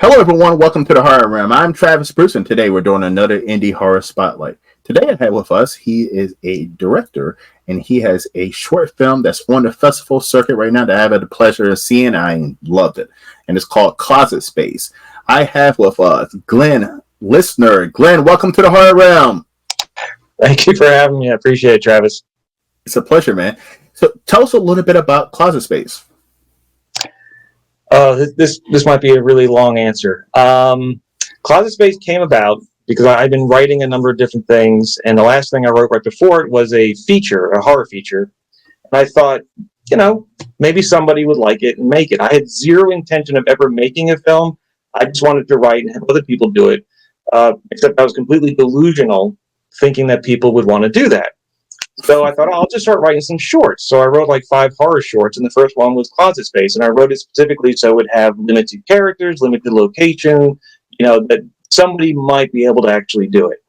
Hello, everyone. Welcome to the Horror Realm. I'm Travis Bruce, and today we're doing another indie horror spotlight. Today, I have with us, he is a director, and he has a short film that's on the festival circuit right now that I have had the pleasure of seeing. I loved it, and it's called Closet Space. I have with us Glenn Listener. Glenn, welcome to the Horror Realm. Thank you for having me. I appreciate it, Travis. It's a pleasure, man. So, tell us a little bit about Closet Space. This might be a really long answer. Closet Space came about because I've been writing a number of different things, and the last thing I wrote right before it was a horror feature. And I thought, maybe somebody would like it and make it. I had zero intention of ever making a film. I just wanted to write and have other people do it, except I was completely delusional, thinking that people would want to do that. So I thought, I'll just start writing some shorts. So I wrote like 5 horror shorts, and the first one was Closet Space, and I wrote it specifically so it would have limited characters, limited location, that somebody might be able to actually do it.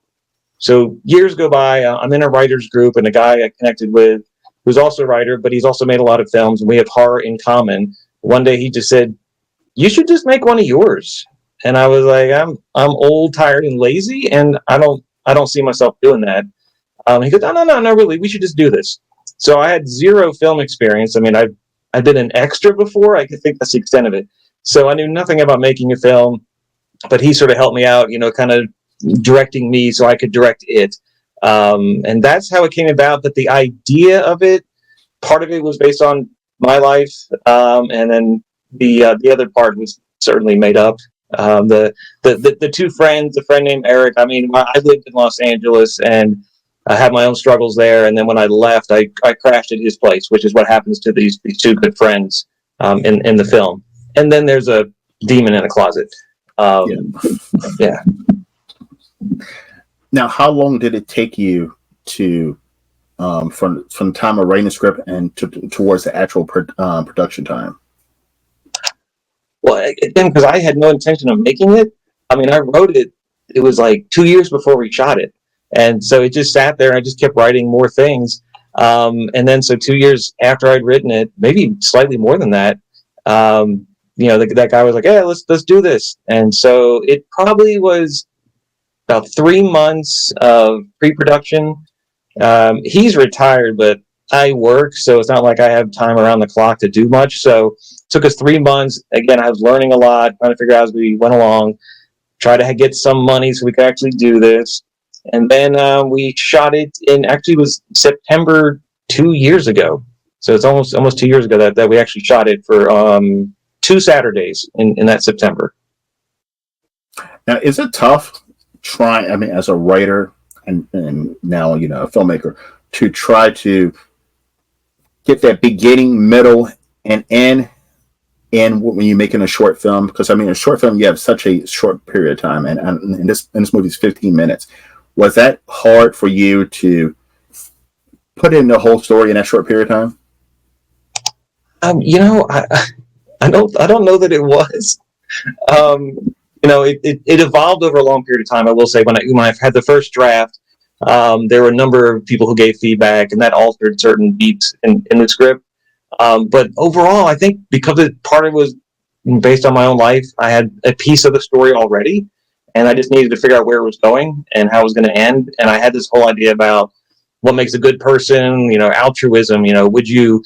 So years go by, I'm in a writer's group, and a guy I connected with who's also a writer, but he's also made a lot of films, and we have horror in common. One day he just said, "You should just make one of yours." And I was like, I'm old, tired, and lazy, and I don't see myself doing that. He goes, no, really, we should just do this. So I had zero film experience. I mean, I've been an extra before. I think that's the extent of it. So I knew nothing about making a film, but he sort of helped me out, kind of directing me so I could direct it. And that's how it came about. But the idea of it, part of it was based on my life, and then the other part was certainly made up. The two friends, a friend named Eric. I mean, I lived in Los Angeles, and I had my own struggles there, and then when I left, I crashed at his place, which is what happens to these two good friends in the film. And then there's a demon in a closet. Yeah. Now, how long did it take you to from the time of writing the script and towards the actual production time? Well, again, because I had no intention of making it. I mean, I wrote it. It was like 2 years before we shot it. And so it just sat there, and I just kept writing more things. And then so 2 years after I'd written it, maybe slightly more than that, that guy was like, "Hey, let's do this." And so it probably was about 3 months of pre-production. He's retired, but I work, so it's not like I have time around the clock to do much. So it took us 3 months. Again, I was learning a lot, trying to figure out as we went along, try to get some money so we could actually do this. And then we shot it it was September 2 years ago. So it's almost 2 years ago that we actually shot it for 2 Saturdays in that September. Now, is it tough as a writer and now, a filmmaker, to try to get that beginning, middle, and end when you're making a short film? Because, a short film, you have such a short period of time, and this movie is 15 minutes. Was that hard for you to put in the whole story in that short period of time? I don't know that it was. It evolved over a long period of time. I will say when I had the first draft, there were a number of people who gave feedback, and that altered certain beats in the script. But overall, I think because part of it was based on my own life, I had a piece of the story already. And I just needed to figure out where it was going and how it was going to end. And I had this whole idea about what makes a good person, altruism. Would you,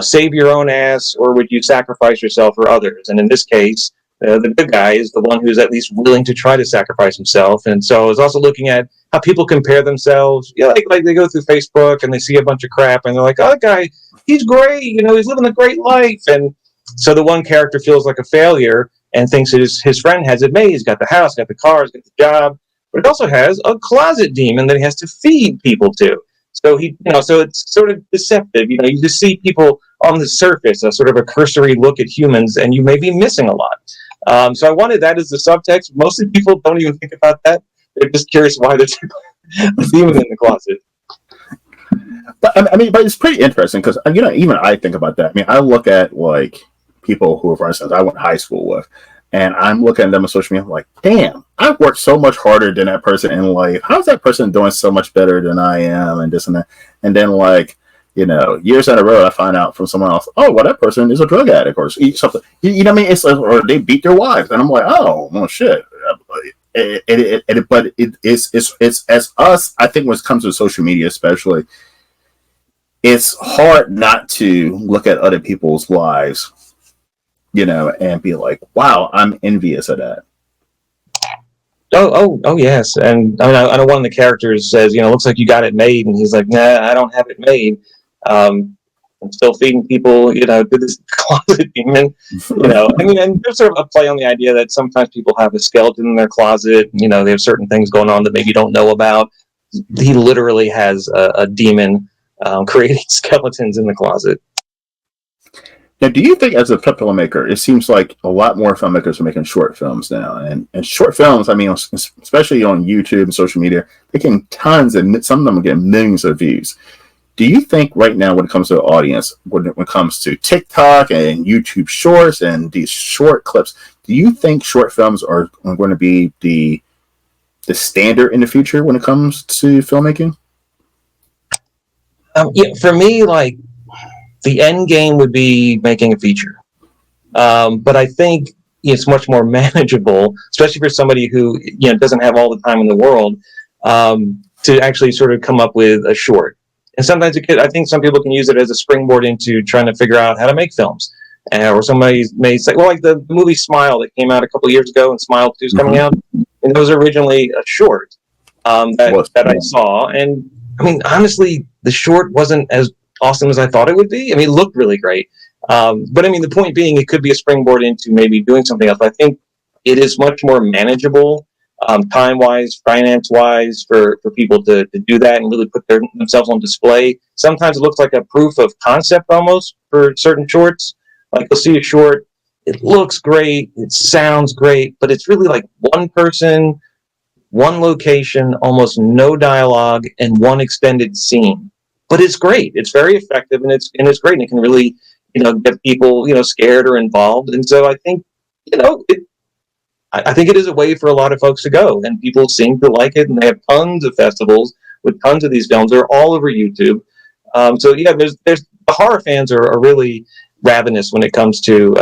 save your own ass, or would you sacrifice yourself for others? And in this case, the good guy is the one who's at least willing to try to sacrifice himself. And so I was also looking at how people compare themselves. Like they go through Facebook and they see a bunch of crap, and they're like, "Oh, that guy, he's great. He's living a great life." And so the one character feels like a failure and thinks that his friend has it made. He's got the house, got the cars, got the job, but it also has a closet demon that he has to feed people to. So so it's sort of deceptive. You just see people on the surface, a sort of a cursory look at humans, and you may be missing a lot. So I wanted that as the subtext. Mostly people don't even think about that. They're just curious why there's a demon in the closet. But but it's pretty interesting because even I think about that. I look at like people who, for instance, I went to high school with, and I'm looking at them on social media, I'm like, damn, I've worked so much harder than that person in life. How's that person doing so much better than I am, and this and that? And then years down the road, I find out from someone else, oh, well, that person is a drug addict or eat something. You know what I mean? It's like, or they beat their wives, and I'm like, oh, well, shit. But it's as us. I think when it comes to social media, especially, it's hard not to look at other people's lives, and be like, wow, I'm envious of that. Oh, yes. And I know one of the characters says, looks like you got it made, and he's like, nah, I don't have it made. I'm still feeding people, to this closet demon, and there's sort of a play on the idea that sometimes people have a skeleton in their closet, they have certain things going on that maybe you don't know about. He literally has a demon creating skeletons in the closet. Now, do you think, as a filmmaker, it seems like a lot more filmmakers are making short films now, and short films, I mean, especially on YouTube and social media, they're getting tons, and some of them are getting millions of views. Do you think right now, when it comes to the audience, when it comes to TikTok and YouTube Shorts and these short clips, do you think short films are going to be the standard in the future when it comes to filmmaking? For me, like, the end game would be making a feature. But I think it's much more manageable, especially for somebody who doesn't have all the time in the world, to actually sort of come up with a short. And sometimes I think some people can use it as a springboard into trying to figure out how to make films. Or somebody may say, well, like the movie Smile that came out a couple of years ago, and Smile 2 is coming out, and it was originally a short that I saw. And I mean, honestly, the short wasn't as awesome as I thought it would be. I mean, it looked really great. But I mean, the point being, it could be a springboard into maybe doing something else. I think it is much more manageable, time-wise, finance-wise, for people to do that and really put themselves on display. Sometimes it looks like a proof of concept almost for certain shorts. Like, you'll see a short, it looks great, it sounds great, but it's really like one person, one location, almost no dialogue, and one extended scene. But it's great. It's very effective, and it's great. And it can really, get people, scared or involved. And so I think, I think it is a way for a lot of folks to go, and people seem to like it. And they have tons of festivals with tons of these films. They're all over YouTube. So yeah, there's the horror fans are really ravenous when it comes to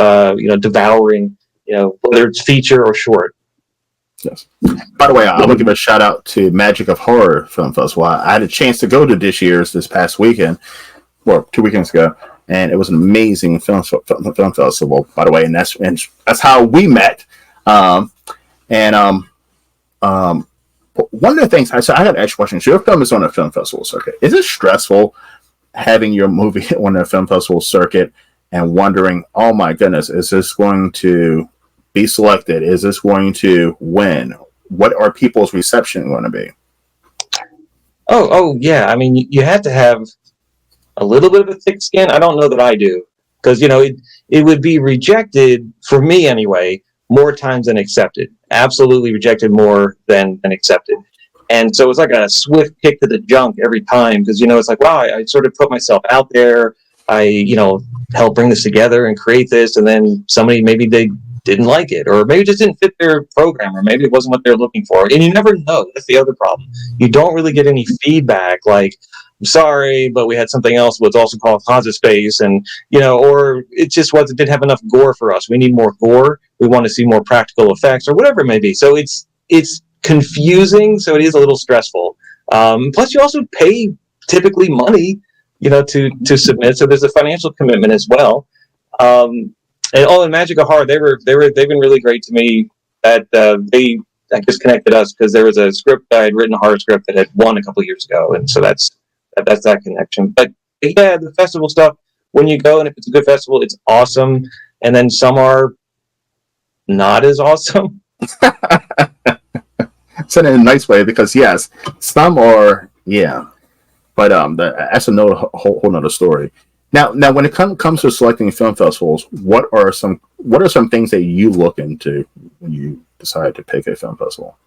devouring, whether it's feature or short. Yes. By the way, I want to give a shout out to Magic of Horror Film Festival. I had a chance to go to this past weekend, or 2 weekends ago, and it was an amazing film festival. By the way, and that's how we met. One of the things I got to ask you a question. Your film is on a film festival circuit. Is it stressful having your movie on a film festival circuit and wondering, oh my goodness, is this going to be selected? Is this going to win? What are people's reception going to be? Oh yeah. I mean, you have to have a little bit of a thick skin. I don't know that I do, because it would be rejected, for me anyway, more times than accepted. Absolutely rejected more than accepted. And so it's like a swift kick to the junk every time, because it's like, wow, I sort of put myself out there. I helped bring this together and create this, and then somebody, maybe they didn't like it, or maybe it just didn't fit their program, or maybe it wasn't what they're looking for. And you never know. That's the other problem. You don't really get any feedback like, I'm sorry, but we had something else was also called Closet Space, and or it just didn't have enough gore for us. We need more gore. We want to see more practical effects, or whatever it may be. So it's confusing. So it is a little stressful. Plus, you also pay typically money, to submit. So there's a financial commitment as well. And Magic of Horror, they've been really great to me. That they, I guess, connected us because there was a script I had written, a horror script that had won a couple of years ago, and so that's that connection. But yeah, the festival stuff, when you go, and if it's a good festival, it's awesome. And then some are not as awesome. Said in a nice way, because yes, some are, yeah, but that's another whole nother story. Now, when it comes to selecting film festivals, what are some things that you look into when you decide to pick a film festival?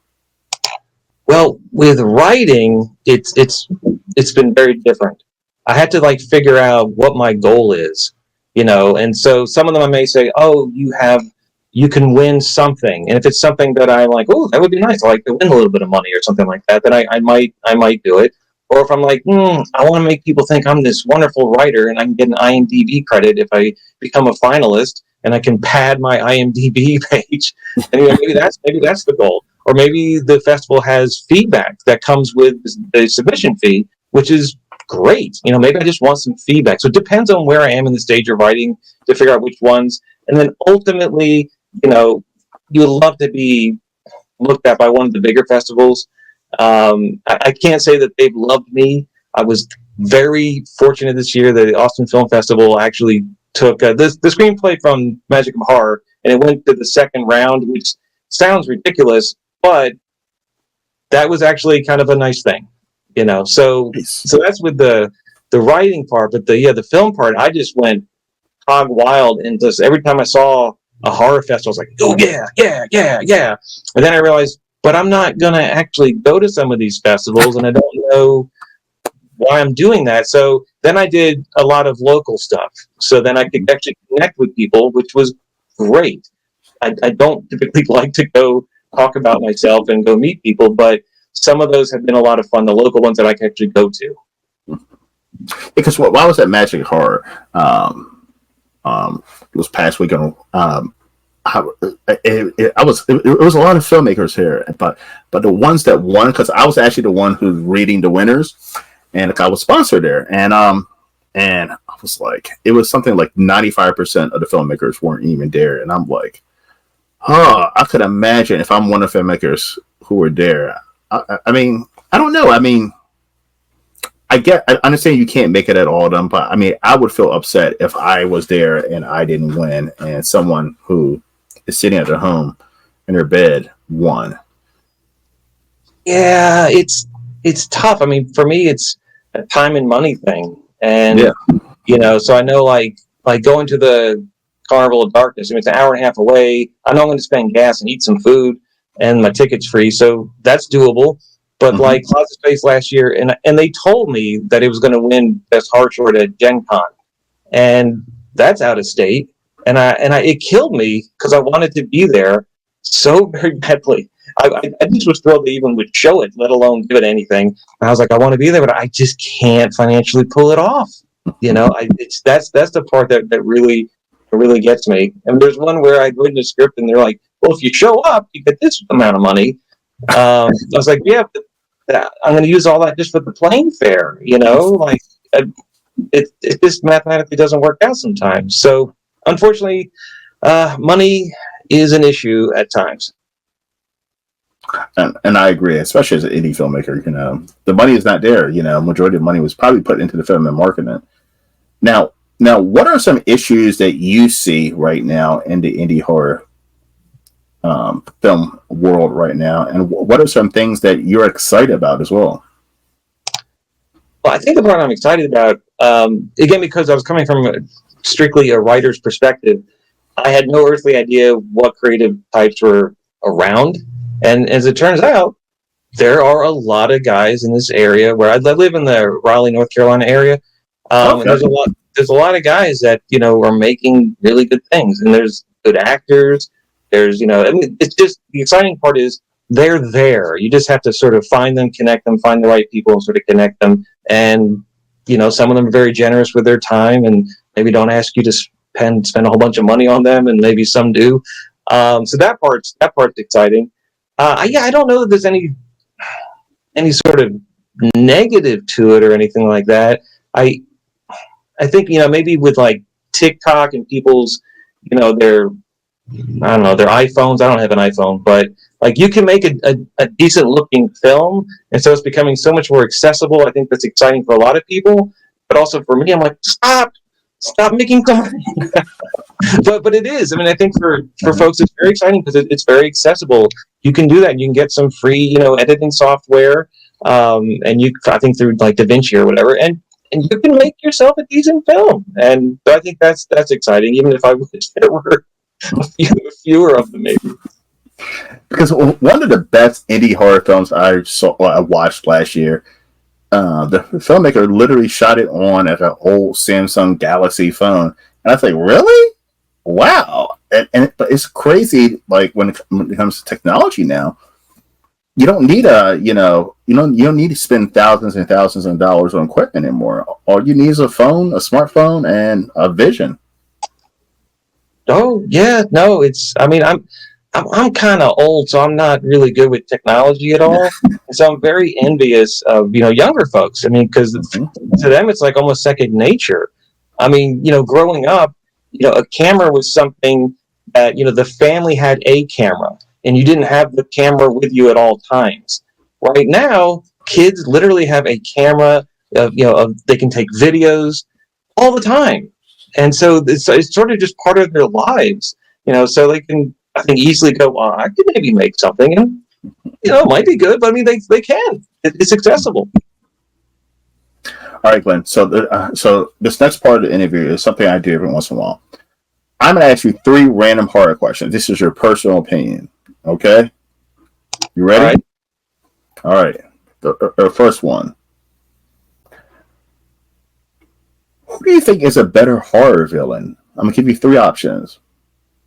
Well, with writing, it's been very different. I had to figure out what my goal is, and so some of them I may say, oh, you can win something, and if it's something that I'm like, oh, that would be nice, I like to win a little bit of money or something like that, then I might do it. Or if I'm like, I want to make people think I'm this wonderful writer and I can get an IMDb credit if I become a finalist and I can pad my IMDb page. And maybe that's the goal. Or maybe the festival has feedback that comes with the submission fee, which is great. Maybe I just want some feedback. So it depends on where I am in the stage of writing to figure out which ones. And then ultimately, you would love to be looked at by one of the bigger festivals. I can't say that they've loved me. I was very fortunate this year that the Austin Film Festival actually took the screenplay from Magic of Horror, and it went to the second round, which sounds ridiculous, but that was actually kind of a nice thing, So that's with the writing part, but the film part, I just went hog wild, and just every time I saw a horror festival, I was like, oh yeah, and then I realized, but I'm not going to actually go to some of these festivals, and I don't know why I'm doing that. So then I did a lot of local stuff. So then I could actually connect with people, which was great. I don't typically like to go talk about myself and go meet people, but some of those have been a lot of fun, the local ones that I can actually go to. Because while I was at Magic Horror, this past weekend, it was a lot of filmmakers here, but the ones that won, because I was actually the one who's reading the winners, and I was sponsored there, and I was like, it was something like 95% of the filmmakers weren't even there, and I'm like, I could imagine if I'm one of the filmmakers who were there. I mean, I don't know. I mean, I understand you can't make it at all of them, but I mean, I would feel upset if I was there and I didn't win, and someone who is sitting at their home in their bed won. Yeah, it's tough. I mean, for me, it's a time and money thing, and so I know like going to the Carnival of Darkness. I mean, it's an hour and a half away. I know I'm going to spend gas and eat some food, and my ticket's free, so that's doable. But like Closet Space last year, and they told me that it was going to win Best Horror Short at Gen Con, and that's out of state. And it killed me because I wanted to be there so very badly. I just was thrilled they even would show it, let alone give it anything. And I was like, I want to be there, but I just can't financially pull it off. That's the part that really gets me. And there's one where I'd written a script, and they're like, well, if you show up, you get this amount of money. I was like, yeah, but I'm going to use all that just for the plane fare. Like it just mathematically doesn't work out sometimes. So unfortunately, money is an issue at times. And I agree, especially as an indie filmmaker. The money is not there. Majority of the money was probably put into the film and marketing. Now, what are some issues that you see right now in the indie horror film world right now, and what are some things that you're excited about as well? Well, I think the part I'm excited about, again, because I was coming from strictly a writer's perspective, I had no earthly idea what creative types were around. And as it turns out, there are a lot of guys in this area where I live in the Raleigh, North Carolina area. And there's a lot of guys that, are making really good things, and there's good actors. There's, it's just, the exciting part is they're there. You just have to sort of find them, connect them, find the right people and sort of connect them. And, some of them are very generous with their time and maybe don't ask you to spend a whole bunch of money on them, and maybe some do. So that part's exciting. I don't know that there's any sort of negative to it or anything like that. I think, maybe with like TikTok and people's, their iPhones. I don't have an iPhone, but like you can make a decent looking film. And so it's becoming so much more accessible. I think that's exciting for a lot of people, but also for me, I'm like, stop making so money. but it is. I mean, I think for folks, it's very exciting because it's very accessible. You can do that. You can get some free, editing software. And I think through like DaVinci or whatever, and you can make yourself a decent film. And I think that's exciting, even if I wish there were fewer of them, maybe. Because one of the best indie horror films I watched last year, the filmmaker literally shot it on at an old Samsung Galaxy phone, and I was like, really? Wow! But it's crazy. Like when it comes to technology now, you don't need you don't need to spend thousands and thousands of dollars on equipment anymore. All you need is a phone, a smartphone, and a vision. Oh yeah, no, it's. I mean, I'm kind of old, so I'm not really good with technology at all. And so I'm very envious of younger folks. I mean, because to them it's like almost second nature. I mean, growing up, a camera was something that the family had a camera, and you didn't have the camera with you at all times. Right now, kids literally have a camera. They can take videos all the time, and so it's sort of just part of their lives. So they can, I think, easily go, well, I could maybe make something, and it might be good, but I mean, they can. It's accessible. All right, Glenn. So this next part of the interview is something I do every once in a while. I'm going to ask you 3 random horror questions. This is your personal opinion. Okay? You ready? All right. The first one. Who do you think is a better horror villain? I'm going to give you 3 options,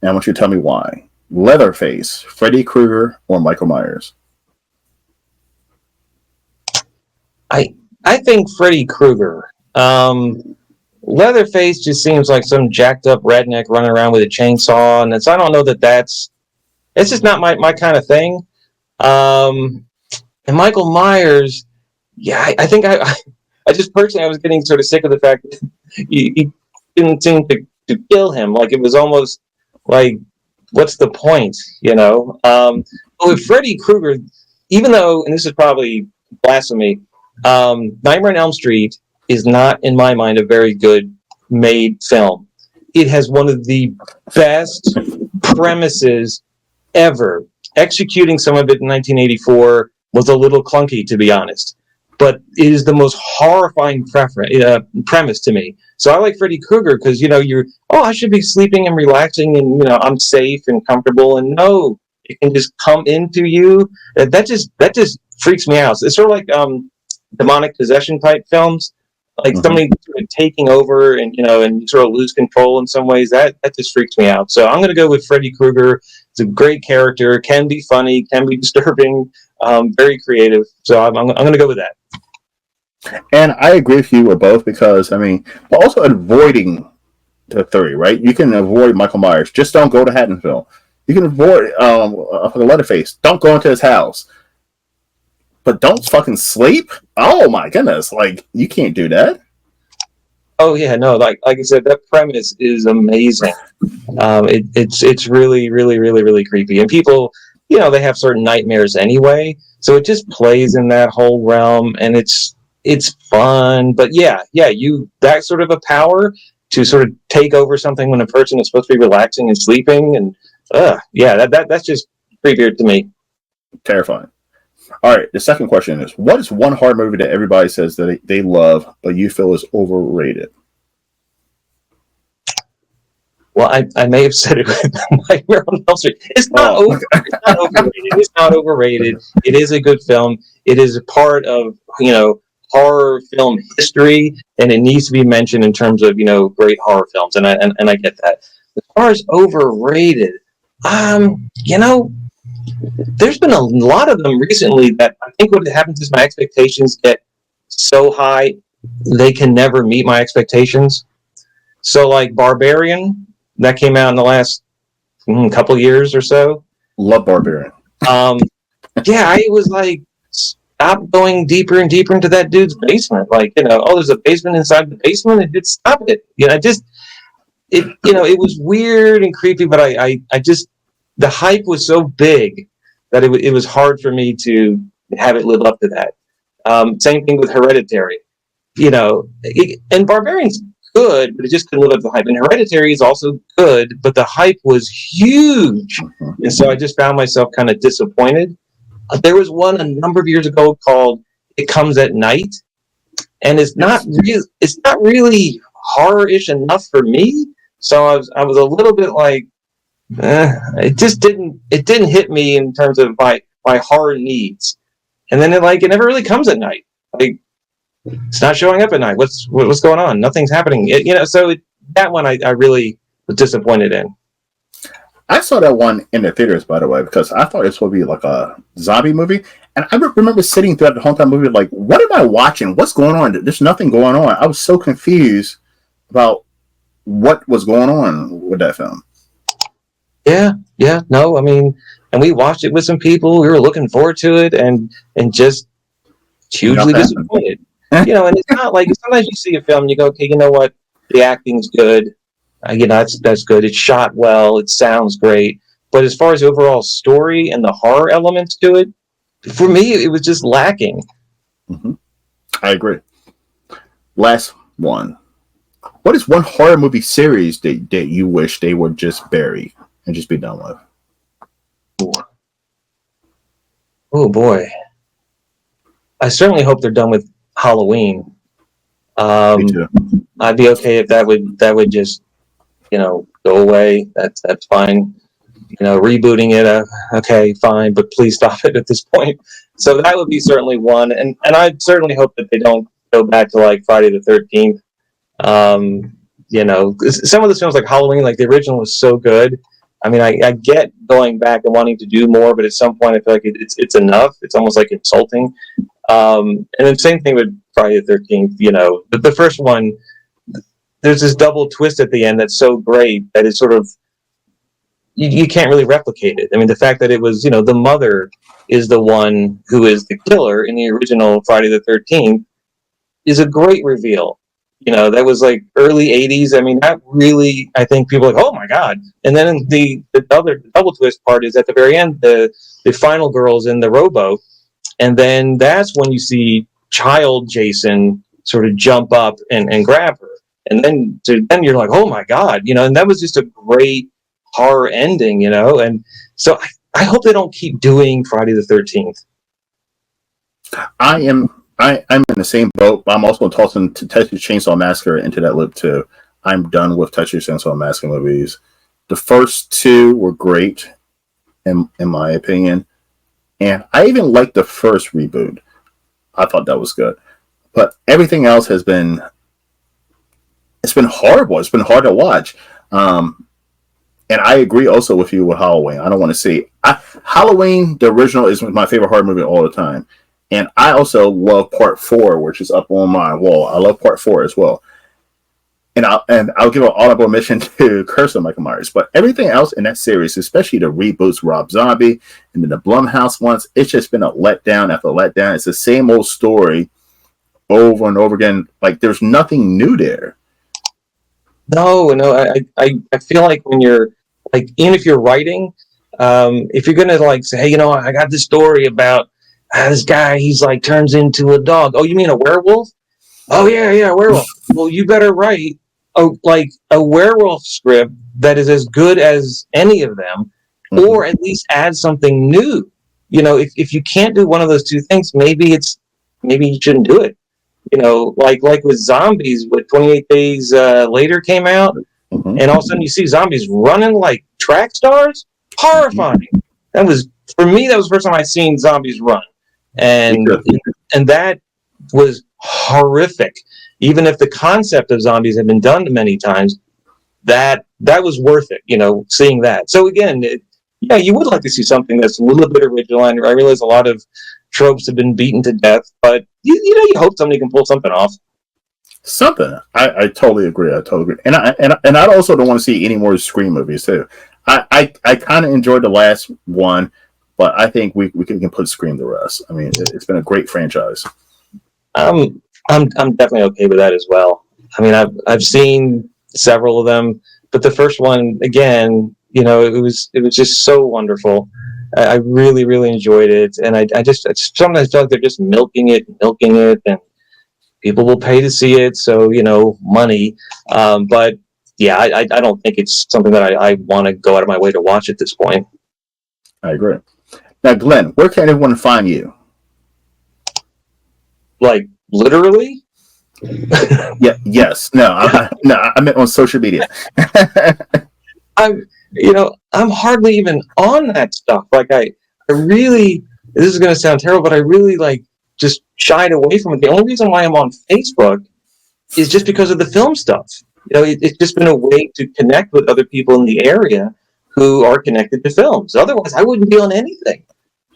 and I want you to tell me why. Leatherface, Freddy Krueger, or Michael Myers? I think Freddy Krueger. Leatherface just seems like some jacked up redneck running around with a chainsaw, and I don't know it's just not my kind of thing. And Michael Myers, yeah, I think I just personally I was getting sort of sick of the fact that he didn't seem to kill him. Like it was almost like, what's the point? But with Freddy Krueger, even though, and this is probably blasphemy, Nightmare on Elm Street is not, in my mind, a very good made film. It has one of the best premises ever. Executing some of it in 1984 was a little clunky, to be honest. But it is the most horrifying premise to me. So I like Freddy Krueger because, I should be sleeping and relaxing and, I'm safe and comfortable. And no, it can just come into you. That just freaks me out. It's sort of like demonic possession type films, like somebody sort of taking over and and you sort of lose control in some ways. That just freaks me out. So I'm going to go with Freddy Krueger. It's a great character, can be funny, can be disturbing, very creative. So I'm going to go with that. And I agree with you with both because but also avoiding the 3, right? You can avoid Michael Myers. Just don't go to Haddonfield. You can avoid Leatherface. Don't go into his house. But don't fucking sleep? Oh my goodness. Like, you can't do that. Oh yeah, no, like I said, that premise is amazing. It's really, really, really, really creepy. And people, they have certain nightmares anyway. So it just plays in that whole realm and it's fun. But yeah, that sort of a power to sort of take over something when a person is supposed to be relaxing and sleeping and that's just creepier to me. Terrifying. All right, the second question is, what is one horror movie that everybody says that they love, but you feel is overrated? Well, I may have said it with Nightmare on Elm Street. It's not overrated. It's not overrated. It is a good film. It is a part of, horror film history, and it needs to be mentioned in terms of, great horror films, and I get that. As far as overrated, there's been a lot of them recently that I think what happens is my expectations get so high they can never meet my expectations. So like Barbarian, that came out in the last couple years or so. Love Barbarian. I was like, stop going deeper and deeper into that dude's basement. Like, there's a basement inside the basement, and just stop it. It was weird and creepy, but I just, the hype was so big that it was hard for me to have it live up to that. Same thing with Hereditary, and Barbarian's good, but it just couldn't live up to the hype. And Hereditary is also good, but the hype was huge, and so I just found myself kind of disappointed. There was one a number of years ago called It Comes at Night, and it's not really horror-ish enough for me. So I was a little bit like, it just didn't hit me in terms of my horror needs. And then it never really comes at night. Like, it's not showing up at night. What's going on? Nothing's happening. So that one I really was disappointed in. I saw that one in the theaters, by the way, because I thought this would be like a zombie movie. And I remember sitting throughout the whole time movie, like, what am I watching? What's going on? There's nothing going on. I was so confused about what was going on with that film. Yeah, no, I mean, and we watched it with some people. We were looking forward to it, and just hugely Nothing. disappointed. And it's not like sometimes you see a film and you go, okay, you know what, the acting's good, that's good. It's shot well, it sounds great, but as far as the overall story and the horror elements to it, for me, it was just lacking. Mm-hmm. I agree. Last one. What is one horror movie series that you wish they would just bury and just be done with? Oh boy, I certainly hope they're done with Halloween. Me too. I'd be okay if that would just go away. That's fine. Rebooting it, okay, fine, but please stop it at this point. So that would be certainly one, and I certainly hope that they don't go back to like Friday the 13th. Some of the films like Halloween, like the original was so good. I mean, I get going back and wanting to do more, but at some point I feel like it's enough. It's almost like insulting. And then same thing with Friday the 13th. But the first one, there's this double twist at the end that's so great that it's sort of you can't really replicate it. I mean, the fact that it was the mother is the one who is the killer in the original Friday the 13th is a great reveal. That was like early 80s. I mean, that really, I think people are like, oh my God. And then the other double twist part is at the very end, the final girl's in the rowboat. And then that's when you see child Jason sort of jump up and grab her. And then you're like, oh my God, and that was just a great horror ending, And so I hope they don't keep doing Friday the 13th. I'm in the same boat, but I'm also tossing Texas Chainsaw Massacre into that loop too. I'm done with Texas Chainsaw Massacre movies. The first two were great, in my opinion, and I even liked the first reboot. I thought that was good, but everything else has been horrible. It's been hard to watch. And I agree also with you with Halloween. I don't want to see Halloween. The original is my favorite horror movie all the time. And I also love Part 4, which is up on my wall. I love Part 4 as well. And I'll give an honorable mention to Curse of Michael Myers. But everything else in that series, especially the reboots, Rob Zombie, and then the Blumhouse ones, it's just been a letdown after letdown. It's the same old story over and over again. Like, there's nothing new there. No, I feel like when you're like, even if you're writing, if you're gonna like say, hey, I got this story about this guy, he's like turns into a dog. Oh, you mean a werewolf? Oh yeah, werewolf. Well, you better write a werewolf script that is as good as any of them, or at least add something new. If you can't do one of those two things, maybe you shouldn't do it. Like with Zombies, what 28 Days Later came out, and all of a sudden you see zombies running like track stars. Horrifying. That was, for me, that was the first time I seen zombies run, and that was horrific. Even if the concept of zombies had been done many times, that was worth it. Seeing that. So again, you would like to see something that's a little bit original. I realize a lot of tropes have been beaten to death, but you hope somebody can pull something off. Something. I totally agree. And I also don't want to see any more Scream movies too. I kind of enjoyed the last one, but I think we can put Scream to rest. I mean, it's been a great franchise. I'm definitely okay with that as well. I mean, I've seen several of them, but the first one, again, it was just so wonderful. I really, really enjoyed it, and I sometimes feel like they're just milking it, and people will pay to see it, so money. But yeah, I don't think it's something that I want to go out of my way to watch at this point. I agree. Now, Glenn, where can everyone find you? Like literally? Yeah. Yes. No. I meant on social media. I'm hardly even on that stuff. Like I really, this is going to sound terrible, but I really just shied away from it. The only reason why I'm on Facebook is just because of the film stuff. It's just been a way to connect with other people in the area who are connected to films. Otherwise, I wouldn't be on anything.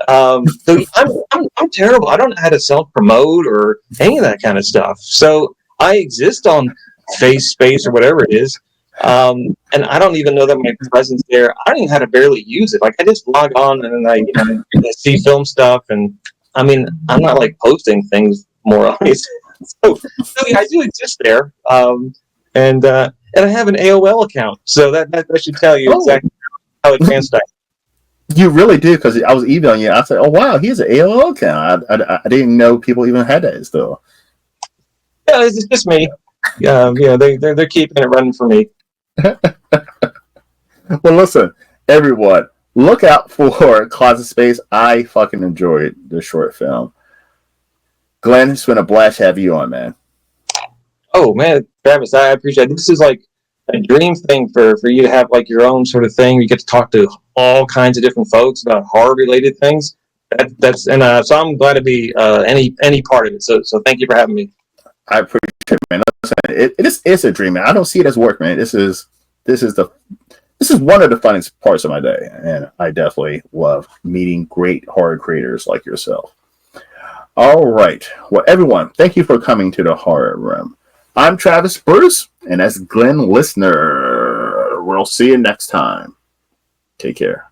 So I'm terrible. I don't know how to self promote or any of that kind of stuff. So I exist on Face Space or whatever it is. And I don't even know that my presence there. I don't even know how to barely use it. Like I just log on and then I see film stuff, and I mean I'm not like posting things more always. So yeah, I do exist there. And I have an AOL account, so that should tell you exactly how advanced I am. You really do, because I was emailing you. I said, "Oh wow, he has an AOL account." I didn't know people even had that still. Yeah, it's just me. They're keeping it running for me. Well, listen, everyone, look out for Closet Space. I fucking enjoyed the short film. Glenn, it's been a blast to have you on, man. Oh man, Travis, I appreciate it. This is like a dream thing for you to have like your own sort of thing. You get to talk to all kinds of different folks about horror related things. So I'm glad to be any part of it. So thank you for having me. I appreciate it, man. Listen, it's a dream, man. I don't see it as work, man. This is one of the funnest parts of my day, and I definitely love meeting great horror creators like yourself. All right. Well, everyone, thank you for coming to the Horror Room. I'm Travis Bruce, and that's Glenn Listener. We'll see you next time. Take care.